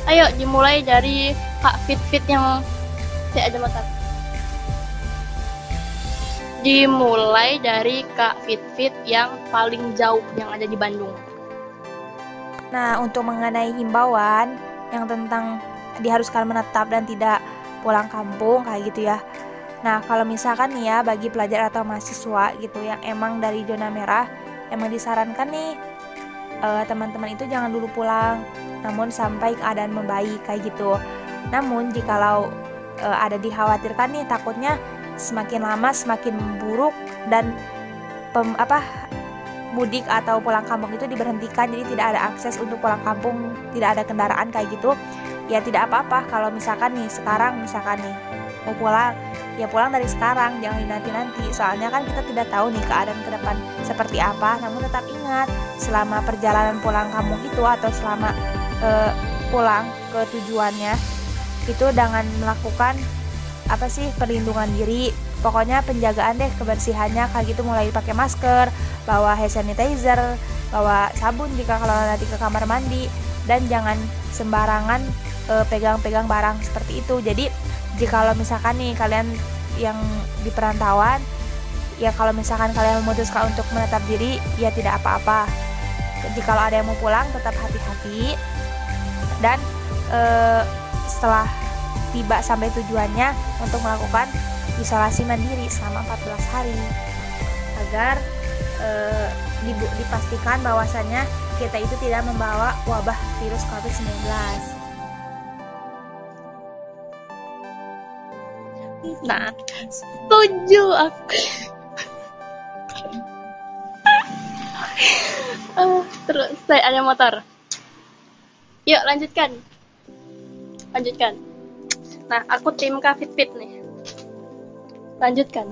Ayo dimulai dari Kak Fit yang saya ada motor. Dimulai dari Kak Fit yang paling jauh yang ada di Bandung. Nah, untuk mengenai himbauan yang tentang diharuskan menetap dan tidak pulang kampung kayak gitu ya. Nah, kalau misalkan nih ya bagi pelajar atau mahasiswa gitu yang emang dari zona merah, emang disarankan nih teman-teman itu jangan dulu pulang, namun sampai keadaan membaik kayak gitu. Namun jikalau ada dikhawatirkan nih takutnya semakin lama semakin buruk dan mudik atau pulang kampung itu diberhentikan, jadi tidak ada akses untuk pulang kampung, tidak ada kendaraan kayak gitu. Ya tidak apa-apa kalau misalkan nih sekarang misalkan nih mau pulang, ya pulang dari sekarang, jangan dinanti-nanti. Soalnya kan kita tidak tahu nih keadaan ke depan seperti apa. Namun tetap ingat, selama perjalanan pulang kampung itu atau selama pulang ke tujuannya itu jangan melakukan perlindungan diri. Pokoknya penjagaan deh kebersihannya kayak gitu, mulai pakai masker, bawa hand sanitizer, bawa sabun jika kalau nanti ke kamar mandi, dan jangan sembarangan pegang-pegang barang seperti itu. Jadi jikalau misalkan nih kalian yang di perantauan, ya kalau misalkan kalian memutuskan untuk menetap diri, ya tidak apa-apa. Jikalau ada yang mau pulang, tetap hati-hati. Dan setelah tiba sampai tujuannya untuk melakukan isolasi mandiri selama 14 hari agar dipastikan bahwasannya kita itu tidak membawa wabah virus COVID-19. Nah, setuju aku. Terus saya ada motor. Yuk lanjutkan. Nah, aku tim Kak Fit nih. Lanjutkan.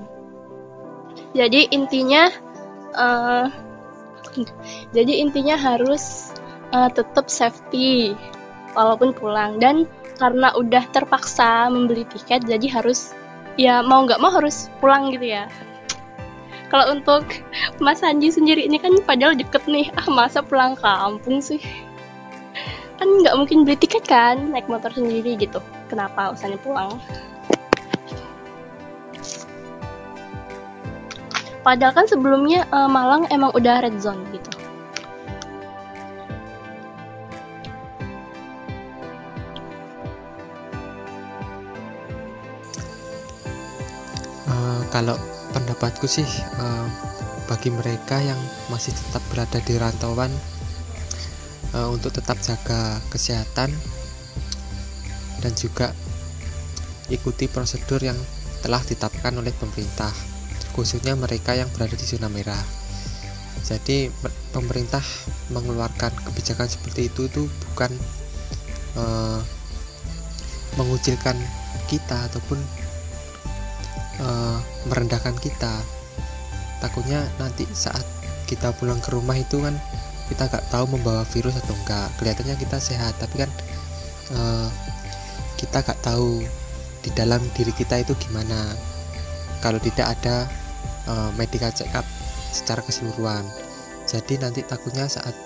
Jadi intinya harus tetap safety walaupun pulang, dan karena udah terpaksa membeli tiket jadi harus, ya mau nggak mau harus pulang gitu ya. Kalau untuk Mas Hanji sendiri ini kan padahal deket nih, masa pulang kampung sih? Kan nggak mungkin beli tiket kan, naik motor sendiri gitu. Kenapa alasannya pulang? Padahal kan sebelumnya Malang emang udah red zone gitu. Kalau pendapatku sih, bagi mereka yang masih tetap berada di rantauan, untuk tetap jaga kesehatan dan juga ikuti prosedur yang telah ditetapkan oleh pemerintah, khususnya mereka yang berada di zona merah. Jadi pemerintah mengeluarkan kebijakan seperti itu bukan mengucilkan kita ataupun merendahkan kita. Takutnya nanti saat kita pulang ke rumah itu kan kita gak tahu membawa virus atau enggak. Kelihatannya kita sehat, tapi kan kita gak tahu di dalam diri kita itu gimana kalau tidak ada medical check up secara keseluruhan. Jadi nanti takutnya saat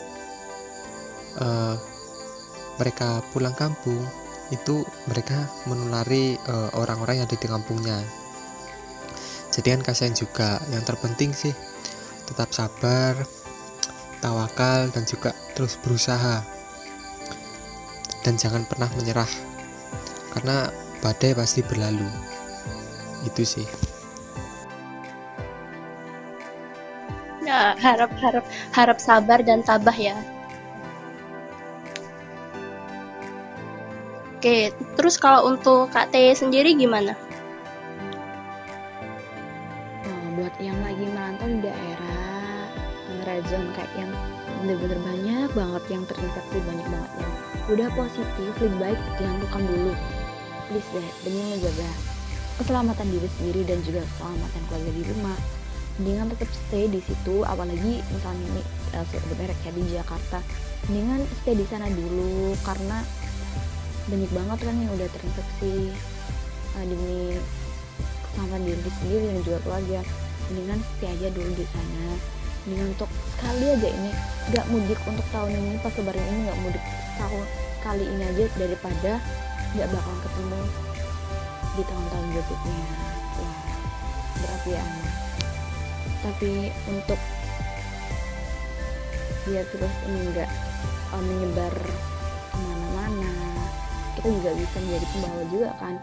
mereka pulang kampung itu mereka menulari orang-orang yang ada di kampungnya. Jadi kan kasihan juga. Yang terpenting sih tetap sabar, tawakal, dan juga terus berusaha, dan jangan pernah menyerah karena badai pasti berlalu. Itu sih. Ya, harap sabar dan tabah ya. Oke, terus kalau untuk Kak T sendiri gimana? Buat yang lagi merantau di daerah red zone kayak yang bener-bener banyak banget yang terinfeksi, banyak banget yang udah positif, lebih baik jangan pulang dulu, please deh, demi menjaga keselamatan diri sendiri dan juga keselamatan keluarga di rumah. Mendingan tetap stay di situ, apalagi misalnya ini sebut merek ya di Jakarta, mendingan stay di sana dulu karena banyak banget kan yang udah terinfeksi. Demi keselamatan diri sendiri dan juga keluarga, mendingan stay aja dulu di sana Dengan untuk sekali aja ini nggak mudik untuk tahun ini, pas lebaran ini nggak mudik tahun kali ini aja, daripada nggak bakal ketemu di tahun-tahun berikutnya. Wah, berat ya. Tapi untuk biar virus ini nggak menyebar kemana-mana, kita juga bisa menjadi pembawa juga kan.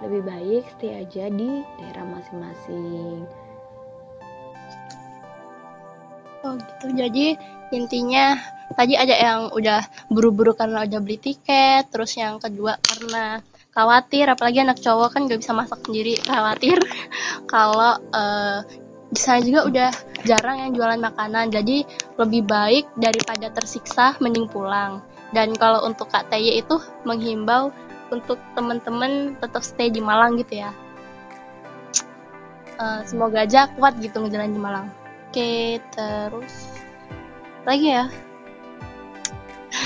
Lebih baik stay aja di daerah masing-masing. Oh gitu. Jadi intinya tadi ada yang udah buru-buru karena udah beli tiket, terus yang kedua karena khawatir, apalagi anak cowok kan gak bisa masak sendiri, khawatir kalau di sana juga udah jarang yang jualan makanan, jadi lebih baik daripada tersiksa mending pulang. Dan kalau untuk Kak Teye itu menghimbau untuk teman-teman tetap stay di Malang gitu ya. Semoga aja kuat gitu ngejalan di Malang. Oke, terus lagi ya.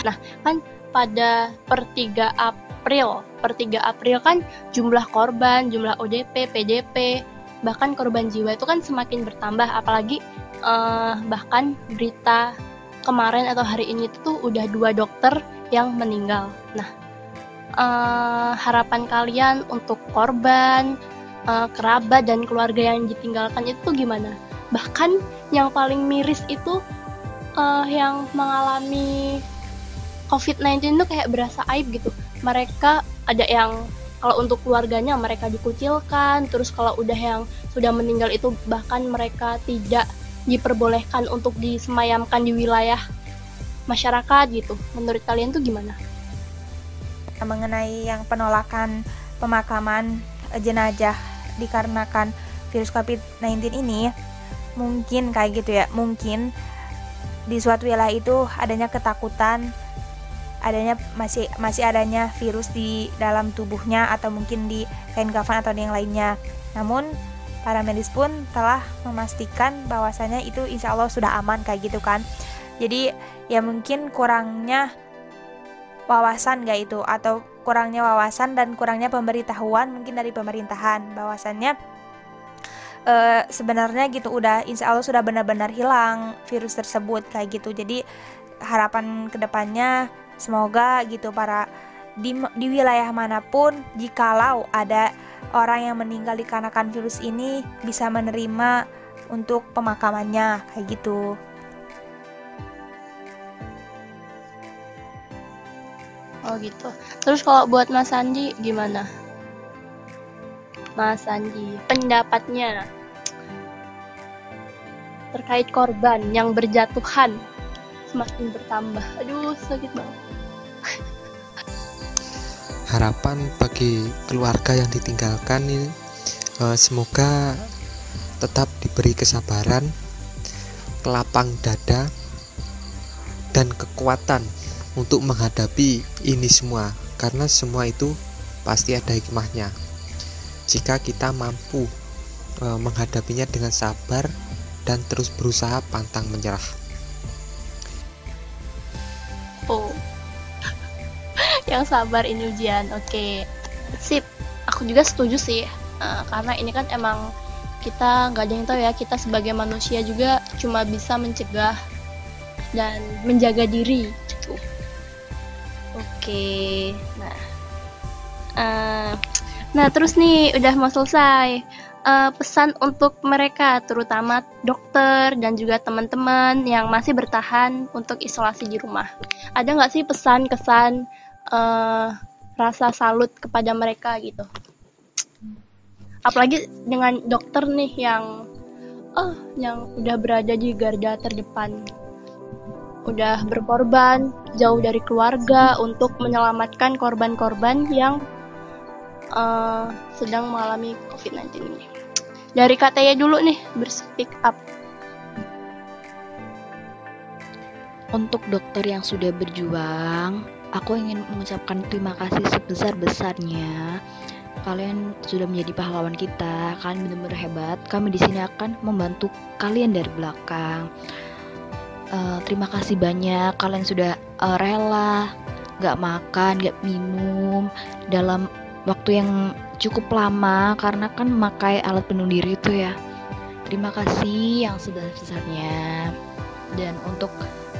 Nah, kan pada per 3 April kan jumlah korban, jumlah ODP, PDP, bahkan korban jiwa itu kan semakin bertambah, apalagi bahkan berita kemarin atau hari ini tuh udah 2 dokter yang meninggal. Nah, harapan kalian untuk korban, kerabat dan keluarga yang ditinggalkan itu gimana? Bahkan yang paling miris itu yang mengalami COVID-19 itu kayak berasa aib gitu. Mereka ada yang kalau untuk keluarganya mereka dikucilkan, terus kalau udah yang sudah meninggal itu bahkan mereka tidak diperbolehkan untuk disemayamkan di wilayah masyarakat gitu. Menurut kalian tuh gimana? Mengenai yang penolakan pemakaman jenazah dikarenakan virus COVID-19 ini, mungkin kayak gitu ya, mungkin di suatu wilayah itu adanya ketakutan, adanya masih adanya virus di dalam tubuhnya atau mungkin di kain kafan atau yang lainnya. Namun para medis pun telah memastikan bahwasanya itu insya Allah sudah aman kayak gitu kan. Jadi ya mungkin kurangnya wawasan gak itu, atau kurangnya wawasan dan kurangnya pemberitahuan mungkin dari pemerintahan bahwasannya sebenarnya gitu udah insya Allah sudah benar-benar hilang virus tersebut kayak gitu. Jadi harapan kedepannya semoga gitu para di wilayah manapun jikalau ada orang yang meninggal dikarenakan virus ini bisa menerima untuk pemakamannya kayak gitu. Oh gitu. Terus kalau buat Mas Andi gimana? Mas Andi, pendapatnya terkait korban yang berjatuhan semakin bertambah. Aduh, sakit banget. Harapan bagi keluarga yang ditinggalkan ini semoga tetap diberi kesabaran, kelapang dada, dan kekuatan untuk menghadapi ini semua, karena semua itu pasti ada hikmahnya jika kita mampu menghadapinya dengan sabar dan terus berusaha pantang menyerah. Oh, yang sabar ini ujian. Oke, sip. Aku juga setuju sih, karena ini kan emang kita nggak ada yang tahu ya, kita sebagai manusia juga cuma bisa mencegah dan menjaga diri gitu. Oke, nah terus nih udah mau selesai. Pesan untuk mereka, terutama dokter dan juga teman-teman yang masih bertahan untuk isolasi di rumah. Ada nggak sih pesan-kesan rasa salut kepada mereka gitu? Apalagi dengan dokter nih yang udah berada di garda terdepan, udah berkorban jauh dari keluarga untuk menyelamatkan korban-korban yang sedang mengalami COVID-19 ini. Dari Kak Teye dulu nih, berspeak up. Untuk dokter yang sudah berjuang, aku ingin mengucapkan terima kasih sebesar-besarnya. Kalian sudah menjadi pahlawan kita, kalian benar-benar hebat. Kami di sini akan membantu kalian dari belakang. Terima kasih banyak, kalian sudah rela, gak makan, gak minum dalam waktu yang cukup lama karena kan memakai alat pelindung diri itu ya. Terima kasih yang sebesar-besarnya. Dan untuk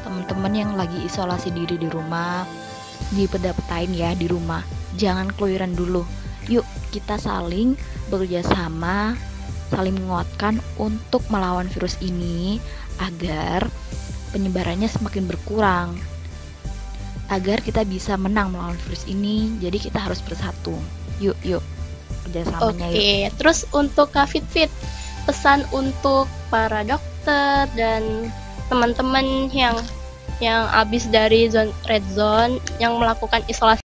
teman-teman yang lagi isolasi diri di rumah, dipedapetain ya di rumah. Jangan keluyuran dulu. Yuk kita saling bekerja sama, saling menguatkan untuk melawan virus ini agar penyebarannya semakin berkurang. Agar kita bisa menang melawan virus ini, jadi kita harus bersatu. Yuk kerjasamanya yuk. Oke, terus untuk Kak Fit, pesan untuk para dokter dan teman-teman yang habis dari red zone yang melakukan isolasi